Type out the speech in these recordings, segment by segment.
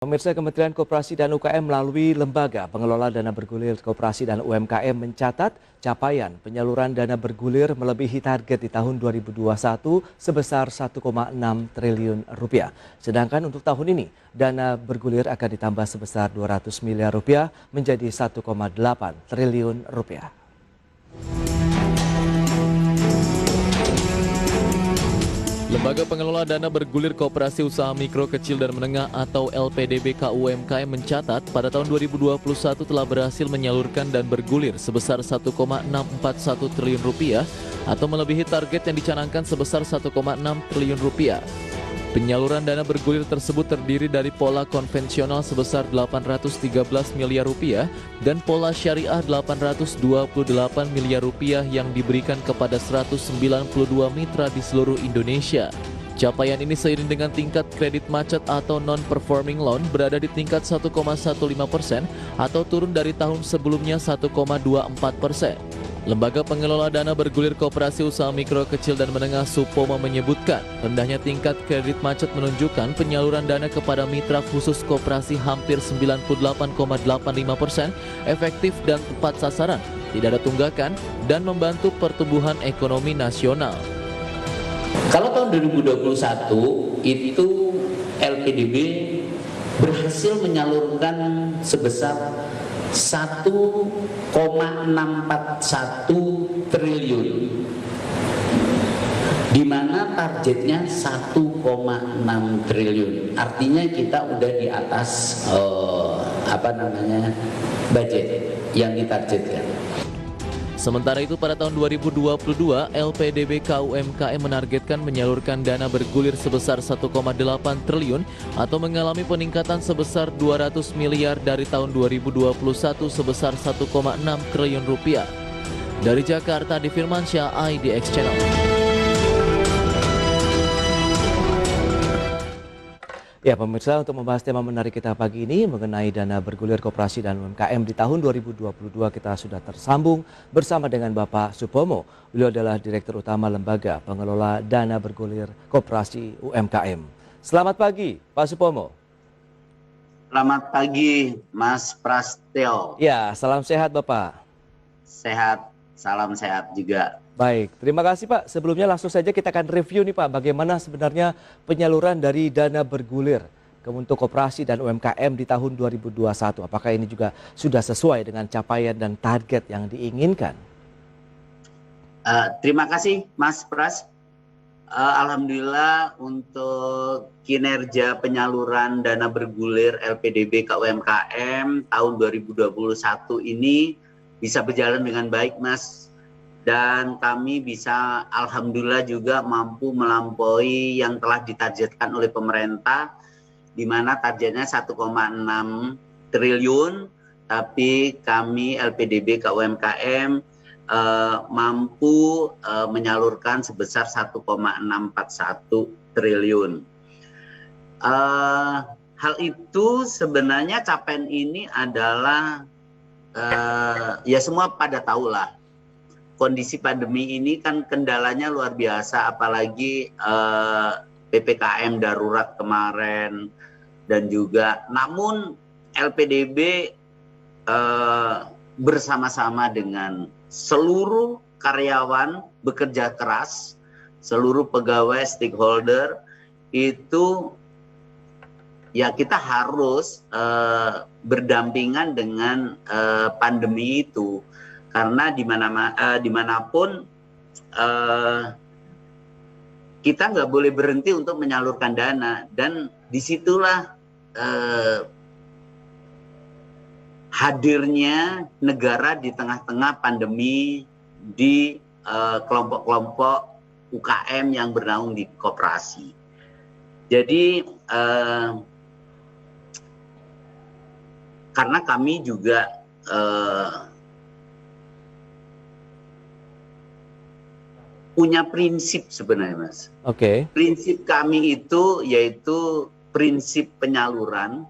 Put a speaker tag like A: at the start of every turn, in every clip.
A: Pemirsa, Kementerian Koperasi dan UKM melalui Lembaga Pengelola Dana Bergulir Koperasi dan UMKM mencatat capaian penyaluran dana bergulir melebihi target di tahun 2021 sebesar 1,6 triliun rupiah. Sedangkan untuk tahun ini, dana bergulir akan ditambah sebesar 200 miliar rupiah menjadi 1,8 triliun rupiah.
B: Lembaga Pengelola Dana Bergulir Koperasi Usaha Mikro Kecil dan Menengah atau LPDBK UMKM mencatat pada tahun 2021 telah berhasil menyalurkan dan bergulir sebesar 1,641 triliun rupiah atau melebihi target yang dicanangkan sebesar 1,6 triliun rupiah. Penyaluran dana bergulir tersebut terdiri dari pola konvensional sebesar 813 miliar rupiah dan pola syariah 828 miliar rupiah yang diberikan kepada 192 mitra di seluruh Indonesia. Capaian ini seiring dengan tingkat kredit macet atau non-performing loan berada di tingkat 1,15% atau turun dari tahun sebelumnya 1,24%. Lembaga Pengelola Dana Bergulir Koperasi Usaha Mikro Kecil dan Menengah Supomo menyebutkan rendahnya tingkat kredit macet menunjukkan penyaluran dana kepada mitra khusus koperasi hampir 98,85%, efektif dan tepat sasaran, tidak ada tunggakan, dan membantu pertumbuhan ekonomi nasional.
C: Kalau tahun 2021 itu LPDB berhasil menyalurkan sebesar 1,641 triliun, di mana targetnya 1,6 triliun. Artinya kita udah di atas budget yang ditargetkan.
B: Sementara itu pada tahun 2022, LPDBK UMKM menargetkan menyalurkan dana bergulir sebesar 1,8 triliun atau mengalami peningkatan sebesar 200 miliar dari tahun 2021 sebesar 1,6 triliun rupiah. Dari Jakarta, Firmansyah, IDX Channel.
A: Ya, pemirsa, untuk membahas tema menarik kita pagi ini mengenai dana bergulir koperasi dan UMKM di tahun 2022, kita sudah tersambung bersama dengan Bapak Supomo. Beliau adalah Direktur Utama Lembaga Pengelola Dana Bergulir Koperasi UMKM. Selamat pagi, Pak Supomo.
C: Selamat pagi, Mas Prastyo.
A: Ya, salam sehat Bapak.
C: Sehat, salam sehat juga.
A: Baik, terima kasih Pak. Sebelumnya langsung saja kita akan review nih Pak, bagaimana sebenarnya penyaluran dari dana bergulir untuk koperasi dan UMKM di tahun 2021. Apakah ini juga sudah sesuai dengan capaian dan target yang diinginkan?
C: Terima kasih Mas Pras. Alhamdulillah untuk kinerja penyaluran dana bergulir LPDB ke UMKM tahun 2021 ini bisa berjalan dengan baik Mas. Dan kami bisa alhamdulillah juga mampu melampaui yang telah ditargetkan oleh pemerintah, di mana targetnya 1,6 triliun, tapi kami LPDB KUMKM mampu menyalurkan sebesar 1,641 triliun. Hal itu sebenarnya capaian ini adalah ya semua pada tahulah. Kondisi pandemi ini kan kendalanya luar biasa, apalagi PPKM darurat kemarin dan juga. Namun LPDB bersama-sama dengan seluruh karyawan bekerja keras, seluruh pegawai stakeholder itu ya kita harus berdampingan dengan pandemi itu. Karena dimanapun kita nggak boleh berhenti untuk menyalurkan dana, dan disitulah hadirnya negara di tengah-tengah pandemi di kelompok-kelompok UKM yang bernaung di koperasi. Jadi karena kami juga punya prinsip sebenarnya Mas.
A: Oke.
C: Prinsip kami itu yaitu prinsip penyaluran,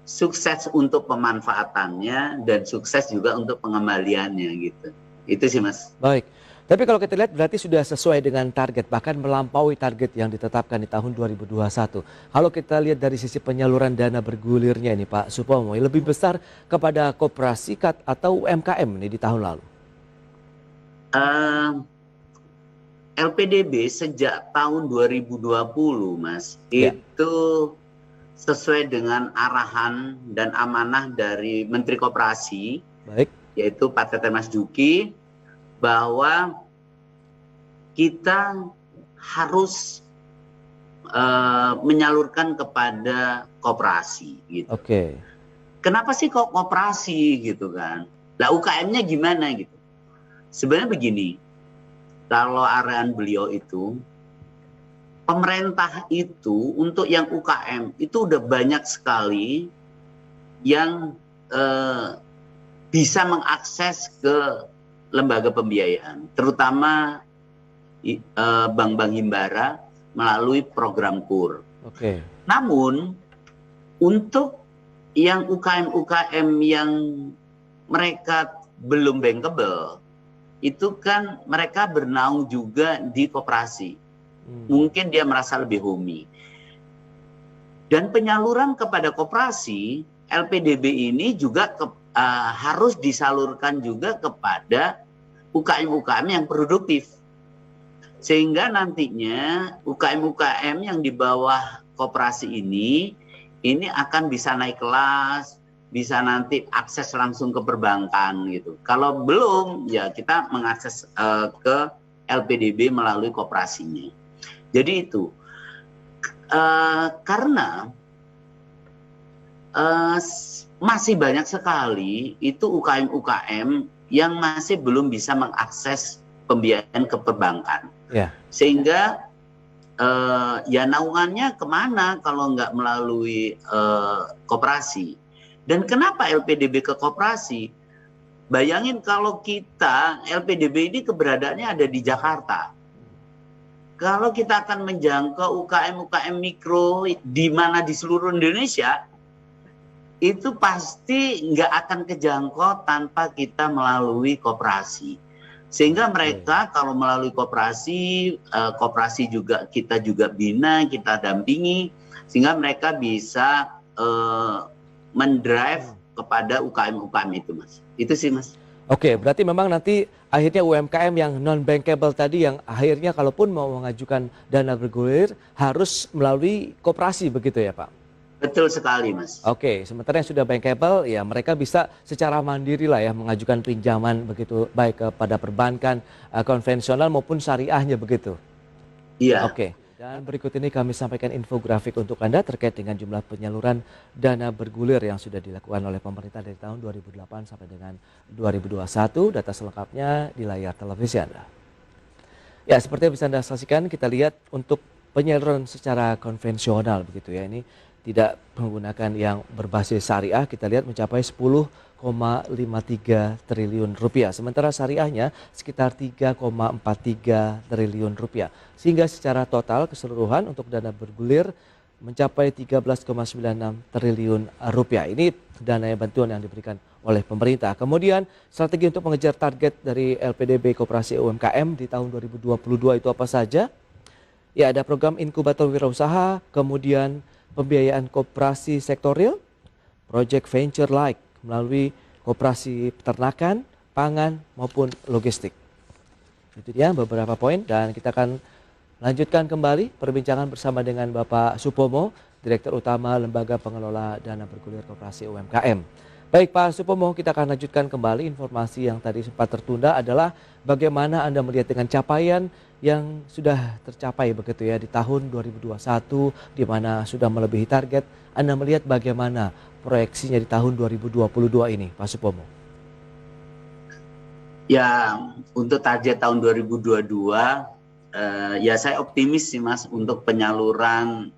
C: sukses untuk pemanfaatannya dan sukses juga untuk pengembaliannya gitu. Itu sih Mas.
A: Baik. Tapi kalau kita lihat berarti sudah sesuai dengan target, bahkan melampaui target yang ditetapkan di tahun 2021. Kalau kita lihat dari sisi penyaluran dana bergulirnya ini Pak Supomo, lebih besar kepada koperasi atau UMKM ini di tahun lalu?
C: LPDB sejak tahun 2020 Mas,
A: Ya.
C: itu sesuai dengan arahan dan amanah dari Menteri Koperasi,
A: Baik.
C: yaitu Pak Teten Mas Duki, bahwa kita harus menyalurkan kepada koperasi gitu.
A: Oke.
C: Kenapa sih kok koperasi gitu kan? Lah UKM-nya gimana gitu? Sebenarnya begini, kalau arahan beliau itu, pemerintah itu untuk yang UKM itu udah banyak sekali yang bisa mengakses ke lembaga pembiayaan, terutama bank-bank himbara melalui program KUR.
A: Oke.
C: Namun untuk yang UKM-UKM yang mereka belum bankable, itu kan mereka bernaung juga di koperasi. Mungkin dia merasa lebih homey. Dan penyaluran kepada koperasi, LPDB ini juga harus disalurkan juga kepada UKM-UKM yang produktif. Sehingga nantinya UKM-UKM yang di bawah koperasi ini akan bisa naik kelas, bisa nanti akses langsung ke perbankan gitu. Kalau belum, ya kita mengakses ke LPDB melalui koperasinya. Jadi itu, karena masih banyak sekali itu UKM-UKM yang masih belum bisa mengakses pembiayaan ke perbankan.
A: Ya.
C: Sehingga ya naungannya kemana kalau nggak melalui koperasi. Dan kenapa LPDB ke koperasi? Bayangin kalau kita, LPDB ini keberadaannya ada di Jakarta. Kalau kita akan menjangkau UKM-UKM mikro di mana di seluruh Indonesia, itu pasti nggak akan kejangkau tanpa kita melalui koperasi. Sehingga mereka kalau melalui koperasi, koperasi juga kita juga bina, kita dampingi, sehingga mereka bisa mendrive kepada UKM-UKM itu, Mas. Itu sih, Mas.
A: Oke, berarti memang nanti akhirnya UMKM yang non-bankable tadi yang akhirnya kalaupun mau mengajukan dana bergulir harus melalui koperasi begitu ya Pak?
C: Betul sekali, Mas.
A: Oke, sementara yang sudah bankable ya mereka bisa secara mandiri lah ya mengajukan pinjaman begitu baik kepada perbankan konvensional maupun syariahnya begitu.
C: Iya.
A: Oke. Dan berikut ini kami sampaikan infografik untuk Anda terkait dengan jumlah penyaluran dana bergulir yang sudah dilakukan oleh pemerintah dari tahun 2008 sampai dengan 2021. Data selengkapnya di layar televisi Anda. Ya, seperti yang bisa Anda saksikan, kita lihat untuk penyaluran secara konvensional begitu ya. Ini tidak menggunakan yang berbasis syariah, kita lihat mencapai 10,53 triliun rupiah. Sementara syariahnya sekitar 3,43 triliun rupiah. Sehingga secara total keseluruhan untuk dana bergulir mencapai 13,96 triliun rupiah. Ini dana bantuan yang diberikan oleh pemerintah. Kemudian strategi untuk mengejar target dari LPDB Koperasi UMKM di tahun 2022 itu apa saja? Ya, ada program inkubator wirausaha, kemudian pembiayaan koperasi sektorial, project venture like melalui koperasi peternakan, pangan maupun logistik. Itu dia beberapa poin dan kita akan lanjutkan kembali perbincangan bersama dengan Bapak Supomo, Direktur Utama Lembaga Pengelola Dana Bergulir Koperasi UMKM. Baik Pak Supomo, kita akan lanjutkan kembali informasi yang tadi sempat tertunda adalah bagaimana Anda melihat dengan capaian yang sudah tercapai begitu ya di tahun 2021 di mana sudah melebihi target. Anda melihat bagaimana proyeksinya di tahun 2022 ini Pak Supomo?
C: Ya, untuk target tahun 2022 ya saya optimis sih Mas untuk penyaluran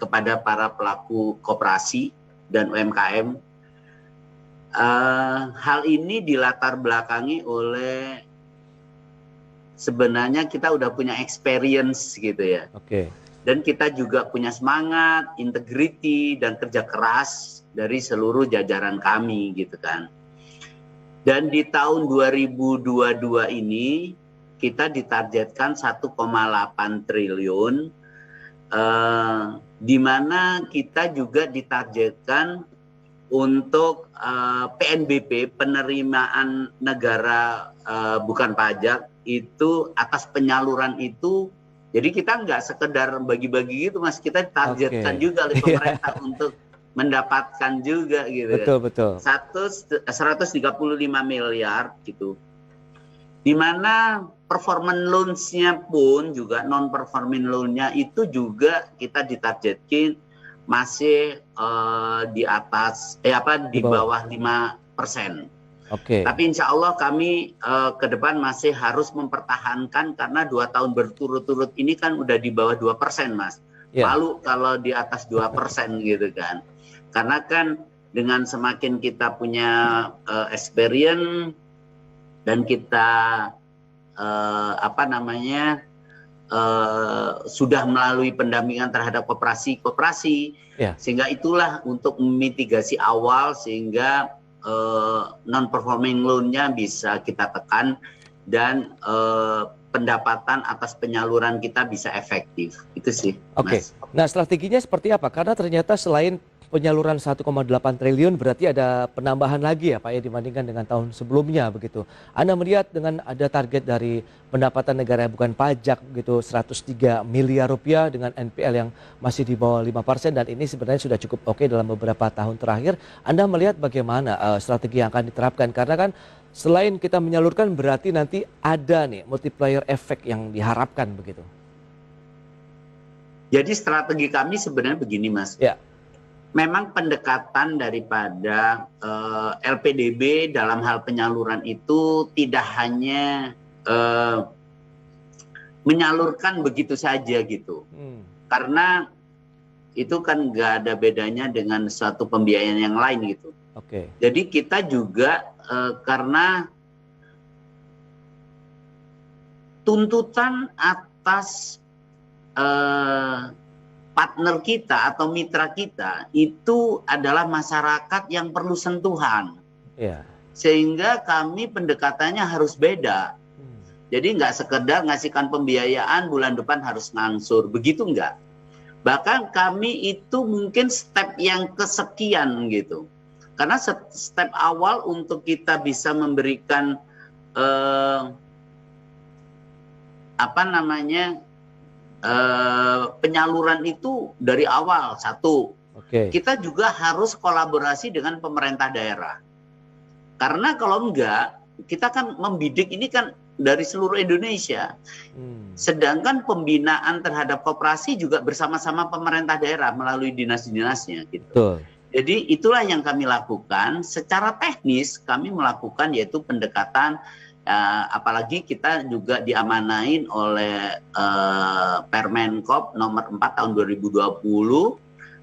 C: kepada para pelaku koperasi dan UMKM. Hal ini dilatar belakangi oleh sebenarnya kita udah punya experience gitu ya.
A: Oke.
C: Dan kita juga punya semangat, integriti dan kerja keras dari seluruh jajaran kami gitu kan. Dan di tahun 2022 ini kita ditargetkan 1,8 triliun, di mana kita juga ditargetkan untuk PNBP, penerimaan negara bukan pajak, itu atas penyaluran itu. Jadi kita nggak sekedar bagi-bagi gitu, Mas, kita targetkan juga oleh pemerintah untuk mendapatkan juga gitu.
A: Betul.
C: 135 miliar gitu. Di mana performance loans-nya pun juga non-performing loan-nya itu juga kita ditargetkan masih di atas di bawah 5%. Tapi insya Allah kami ke depan masih harus mempertahankan, karena 2 tahun berturut-turut ini kan udah di bawah 2%, Mas. Malu kalau di atas 2% gitu kan. Karena kan dengan semakin kita punya experience dan kita sudah melalui pendampingan terhadap koperasi, sehingga itulah untuk memitigasi awal sehingga non-performing loan-nya bisa kita tekan dan pendapatan atas penyaluran kita bisa efektif. Itu sih, Mas.
A: Nah, strateginya seperti apa? Karena ternyata selain penyaluran 1,8 triliun berarti ada penambahan lagi ya Pak ya, dibandingkan dengan tahun sebelumnya begitu. Anda melihat dengan ada target dari pendapatan negara yang bukan pajak gitu 103 miliar rupiah dengan NPL yang masih di bawah 5%, dan ini sebenarnya sudah cukup oke dalam beberapa tahun terakhir. Anda melihat bagaimana strategi yang akan diterapkan? Karena kan selain kita menyalurkan berarti nanti ada nih multiplier effect yang diharapkan begitu.
C: Jadi strategi kami sebenarnya begini, Mas. Memang pendekatan daripada LPDB dalam hal penyaluran itu tidak hanya menyalurkan begitu saja gitu. Karena itu kan nggak ada bedanya dengan suatu pembiayaan yang lain gitu. Jadi kita juga karena tuntutan atas partner kita atau mitra kita itu adalah masyarakat yang perlu sentuhan. Sehingga kami pendekatannya harus beda. Jadi nggak sekedar ngasihkan pembiayaan bulan depan harus ngangsur, begitu nggak. Bahkan kami itu mungkin step yang kesekian gitu. Karena step awal untuk kita bisa memberikan penyaluran itu dari awal. Satu, kita juga harus kolaborasi dengan pemerintah daerah. Karena kalau enggak, kita kan membidik ini kan dari seluruh Indonesia. Sedangkan pembinaan terhadap koperasi juga bersama-sama pemerintah daerah melalui dinas-dinasnya gitu. Jadi itulah yang kami lakukan. Secara teknis kami melakukan yaitu pendekatan, apalagi kita juga diamanain oleh Permenkop nomor 4 tahun 2020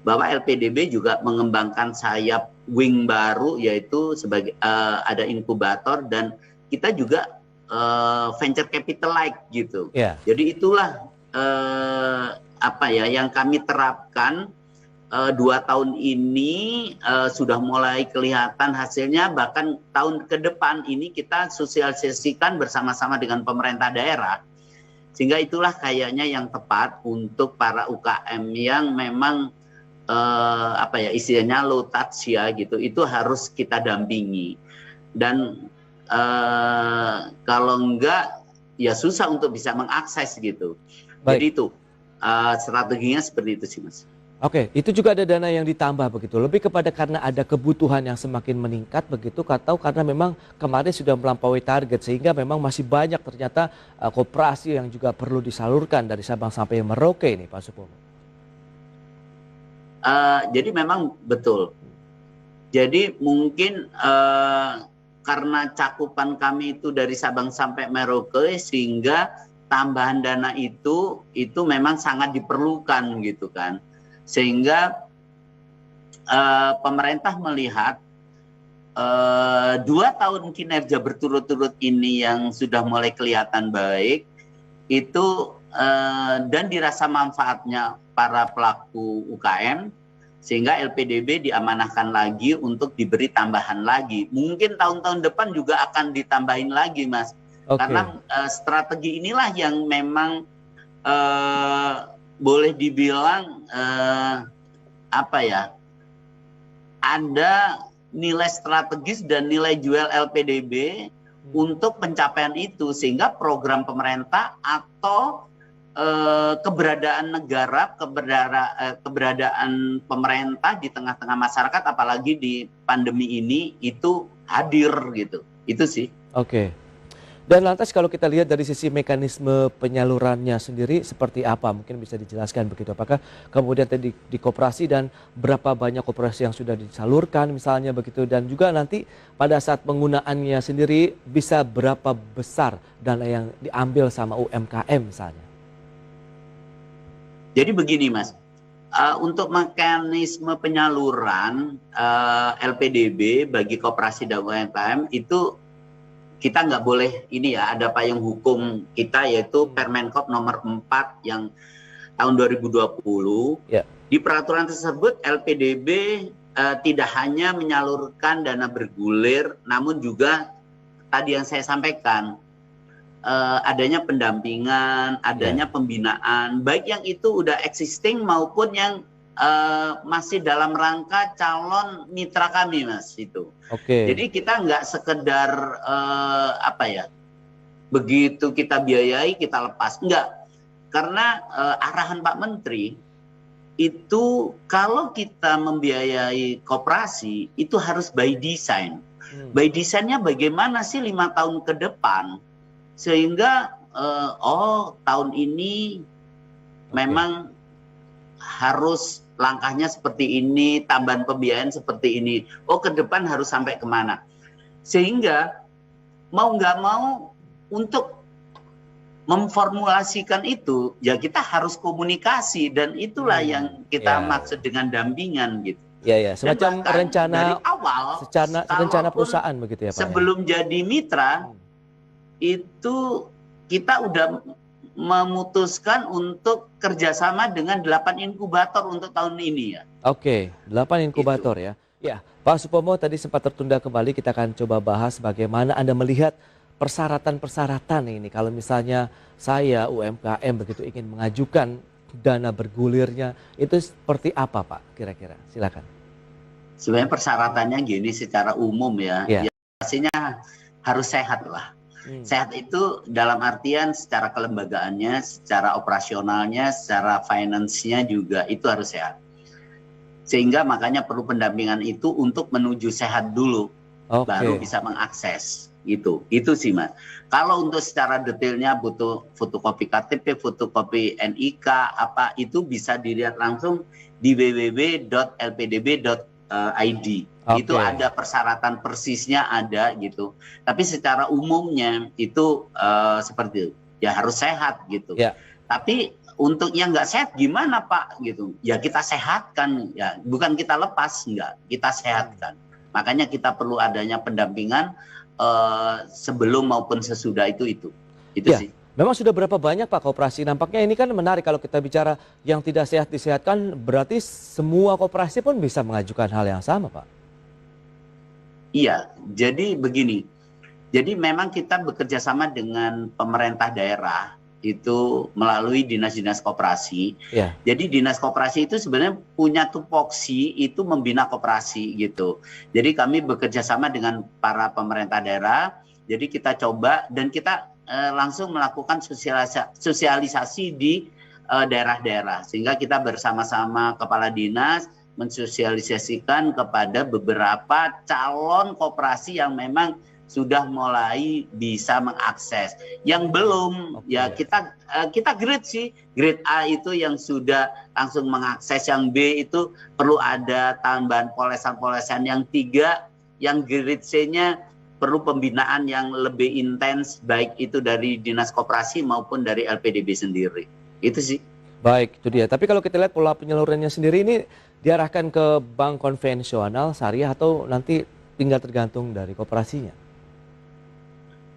C: bahwa LPDB juga mengembangkan sayap wing baru, yaitu sebagai ada inkubator, dan kita juga venture capital like gitu. Jadi itulah yang kami terapkan. 2 tahun ini sudah mulai kelihatan hasilnya, bahkan tahun ke depan ini kita sosialisasikan bersama-sama dengan pemerintah daerah, sehingga itulah kayaknya yang tepat untuk para UKM yang memang istilahnya low touch ya gitu, itu harus kita dampingi. Dan kalau enggak ya susah untuk bisa mengakses gitu. Jadi itu strateginya seperti itu sih, Mas.
A: Itu juga ada dana yang ditambah begitu, lebih kepada karena ada kebutuhan yang semakin meningkat begitu, atau karena memang kemarin sudah melampaui target sehingga memang masih banyak ternyata koperasi yang juga perlu disalurkan dari Sabang sampai Merauke ini, Pak Supomo.
C: Jadi memang betul. Jadi mungkin karena cakupan kami itu dari Sabang sampai Merauke, sehingga tambahan dana itu memang sangat diperlukan gitu kan. Sehingga pemerintah melihat 2 tahun kinerja berturut-turut ini yang sudah mulai kelihatan baik itu, dan dirasa manfaatnya para pelaku UKM, sehingga LPDB diamanahkan lagi untuk diberi tambahan lagi. Mungkin tahun-tahun depan juga akan ditambahin lagi, Mas. Karena strategi inilah yang memang boleh dibilang ada nilai strategis dan nilai jual LPDB untuk pencapaian itu, sehingga program pemerintah atau keberadaan negara, keberadaan pemerintah di tengah-tengah masyarakat, apalagi di pandemi ini, itu hadir gitu. Itu sih.
A: Oke. Dan lantas kalau kita lihat dari sisi mekanisme penyalurannya sendiri seperti apa? Mungkin bisa dijelaskan begitu. Apakah kemudian tadi di koperasi dan berapa banyak koperasi yang sudah disalurkan misalnya begitu. Dan juga nanti pada saat penggunaannya sendiri bisa berapa besar dana yang diambil sama UMKM misalnya?
C: Jadi begini, Mas, untuk mekanisme penyaluran LPDB bagi koperasi dan UMKM itu kita nggak boleh ini ya, ada payung hukum kita yaitu Permenkop nomor 4 yang tahun 2020.
A: Ya.
C: Di peraturan tersebut LPDB tidak hanya menyalurkan dana bergulir, namun juga tadi yang saya sampaikan, adanya pendampingan, adanya pembinaan, baik yang itu udah existing maupun yang masih dalam rangka calon mitra kami, Mas, itu.
A: Oke.
C: Jadi kita nggak sekedar begitu kita biayai kita lepas, enggak. Karena arahan Pak Menteri itu kalau kita membiayai koperasi itu harus by design. By design-nya bagaimana sih 5 tahun ke depan? Sehingga tahun ini memang harus langkahnya seperti ini, tambahan pembiayaan seperti ini. Ke depan harus sampai kemana? Sehingga mau nggak mau untuk memformulasikan itu, ya kita harus komunikasi dan itulah yang kita maksud dengan dampingan gitu.
A: Ya, semacam rencana
C: dari awal,
A: rencana perusahaan begitu ya Pak.
C: Sebelum jadi mitra itu kita udah memutuskan untuk kerjasama dengan 8 inkubator untuk tahun ini ya.
A: Oke, 8 inkubator ya. Ya, Pak Supomo tadi sempat tertunda kembali, kita akan coba bahas bagaimana Anda melihat persyaratan-persyaratan ini. Kalau misalnya saya UMKM begitu ingin mengajukan dana bergulirnya, itu seperti apa Pak kira-kira? Silakan.
C: Sebenarnya persyaratannya gini secara umum ya, ya pastinya harus sehat lah. Sehat itu dalam artian secara kelembagaannya, secara operasionalnya, secara finance-nya juga itu harus sehat. Sehingga makanya perlu pendampingan itu untuk menuju sehat dulu, baru bisa mengakses gitu. Itu sih Mas. Kalau untuk secara detailnya butuh fotokopi KTP, fotokopi NIK, apa itu bisa dilihat langsung di www.lpdb.id. Itu ada persyaratan persisnya ada gitu. Tapi secara umumnya itu seperti itu. Ya harus sehat gitu. Tapi untuk yang nggak sehat gimana Pak gitu? Ya kita sehatkan ya, bukan kita lepas, enggak, kita sehatkan. Makanya kita perlu adanya pendampingan sebelum maupun sesudah itu. Itu sih.
A: Memang sudah berapa banyak Pak koperasi? Nampaknya ini kan menarik kalau kita bicara yang tidak sehat disehatkan, berarti semua koperasi pun bisa mengajukan hal yang sama Pak.
C: Iya, jadi begini. Jadi memang kita bekerja sama dengan pemerintah daerah itu melalui dinas-dinas koperasi. Jadi dinas koperasi itu sebenarnya punya tupoksi itu membina koperasi gitu. Jadi kami bekerja sama dengan para pemerintah daerah. Jadi kita coba dan kita langsung melakukan sosialisasi di daerah-daerah. Sehingga kita bersama-sama kepala dinas mensosialisasikan kepada beberapa calon koperasi yang memang sudah mulai bisa mengakses. Yang belum ya kita grade sih. Grade A itu yang sudah langsung mengakses, yang B itu perlu ada tambahan polesan-polesan, yang 3 yang grade C-nya perlu pembinaan yang lebih intens baik itu dari dinas koperasi maupun dari LPDB sendiri. Itu sih.
A: Baik, itu dia. Tapi kalau kita lihat pola penyalurannya sendiri ini diarahkan ke bank konvensional, syariah, atau nanti tinggal tergantung dari koperasinya?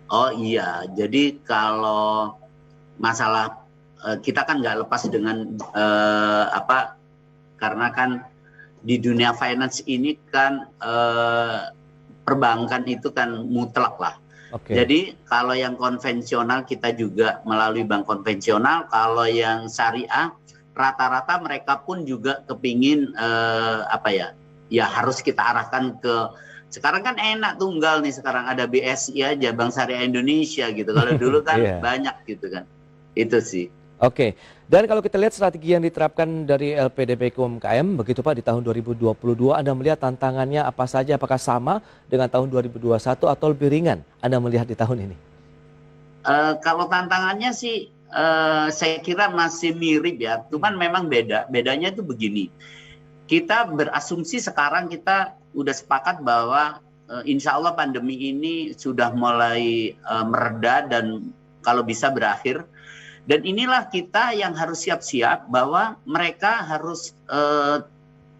C: Oh iya, jadi kalau masalah kita kan nggak lepas dengan karena kan di dunia finance ini kan perbankan itu kan mutlak lah.
A: Oke.
C: Jadi kalau yang konvensional kita juga melalui bank konvensional, kalau yang syariah rata-rata mereka pun juga kepingin ya harus kita arahkan ke, sekarang kan enak tunggal nih, sekarang ada BSI aja, Bank Syariah Indonesia gitu. Kalau dulu kan
A: Iya.
C: banyak gitu kan. Itu sih.
A: Oke, dan kalau kita lihat strategi yang diterapkan dari LPDB ke UMKM, begitu Pak, di tahun 2022, Anda melihat tantangannya apa saja? Apakah sama dengan tahun 2021 atau lebih ringan Anda melihat di tahun ini?
C: Kalau tantangannya sih saya kira masih mirip ya, cuman memang bedanya itu begini. Kita berasumsi sekarang kita udah sepakat bahwa insya Allah pandemi ini sudah mulai mereda dan kalau bisa berakhir. Dan inilah kita yang harus siap-siap bahwa mereka harus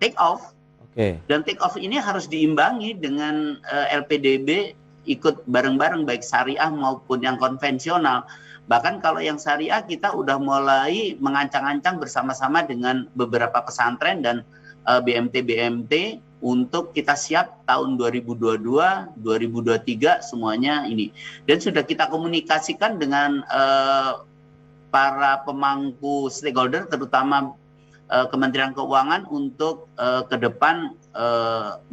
C: take off.
A: Oke.
C: Dan take off ini harus diimbangi dengan LPDB ikut bareng-bareng baik syariah maupun yang konvensional. Bahkan kalau yang syariah kita udah mulai mengancang-ancang bersama-sama dengan beberapa pesantren dan BMT untuk kita siap tahun 2022, 2023 semuanya ini. Dan sudah kita komunikasikan dengan para pemangku stakeholder, terutama Kementerian Keuangan untuk ke depan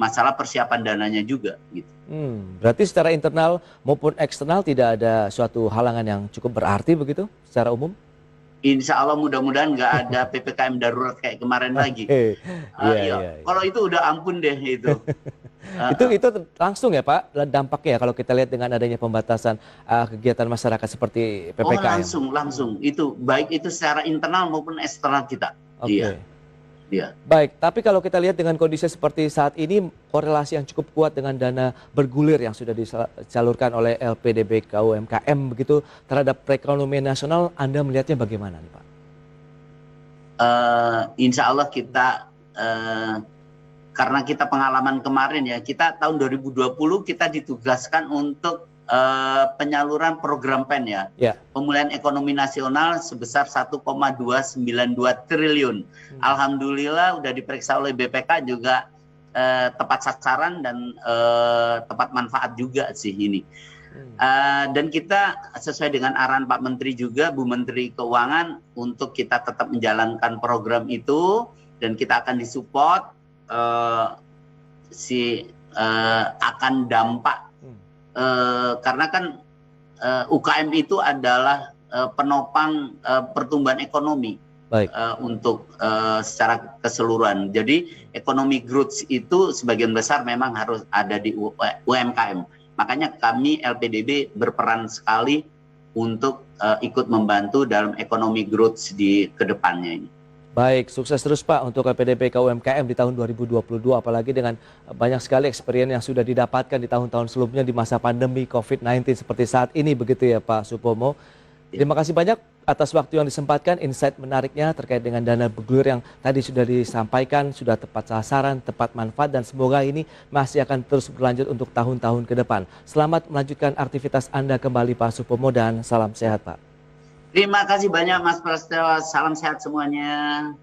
C: masalah persiapan dananya juga. Gitu.
A: Berarti secara internal maupun eksternal tidak ada suatu halangan yang cukup berarti begitu secara umum?
C: Insya Allah mudah-mudahan nggak ada PPKM darurat kayak kemarin lagi.
A: Iya.
C: Kalau itu udah ampun deh itu.
A: Itu langsung ya Pak dampaknya ya kalau kita lihat dengan adanya pembatasan kegiatan masyarakat seperti PPKM.
C: Langsung itu baik itu secara internal maupun eksternal kita.
A: Oke.
C: Iya.
A: Baik, tapi kalau kita lihat dengan kondisi seperti saat ini, korelasi yang cukup kuat dengan dana bergulir yang sudah disalurkan oleh LPDB ke UMKM begitu terhadap perekonomian nasional, Anda melihatnya bagaimana nih Pak?
C: Insya Allah kita karena kita pengalaman kemarin ya, kita tahun 2020 kita ditugaskan untuk penyaluran program PEN ya. Pemulihan ekonomi nasional sebesar 1,292 triliun. Alhamdulillah udah diperiksa oleh BPK juga tepat sasaran dan tepat manfaat juga sih ini. Dan kita sesuai dengan arahan Pak Menteri juga, Bu Menteri Keuangan, untuk kita tetap menjalankan program itu dan kita akan disupport akan dampak. Karena kan UKM itu adalah penopang pertumbuhan ekonomi.
A: Baik.
C: Untuk secara keseluruhan. Jadi ekonomi growth itu sebagian besar memang harus ada di UMKM. Makanya kami LPDB berperan sekali untuk ikut membantu dalam ekonomi growth di kedepannya ini.
A: Baik, sukses terus Pak untuk LPDB ke UMKM di tahun 2022, apalagi dengan banyak sekali experience yang sudah didapatkan di tahun-tahun sebelumnya di masa pandemi COVID-19 seperti saat ini begitu ya Pak Supomo. Terima kasih banyak atas waktu yang disempatkan, insight menariknya terkait dengan dana bergulir yang tadi sudah disampaikan, sudah tepat sasaran, tepat manfaat, dan semoga ini masih akan terus berlanjut untuk tahun-tahun ke depan. Selamat melanjutkan aktivitas Anda kembali Pak Supomo dan salam sehat Pak.
C: Terima kasih banyak Mas Prasetyo, salam sehat semuanya.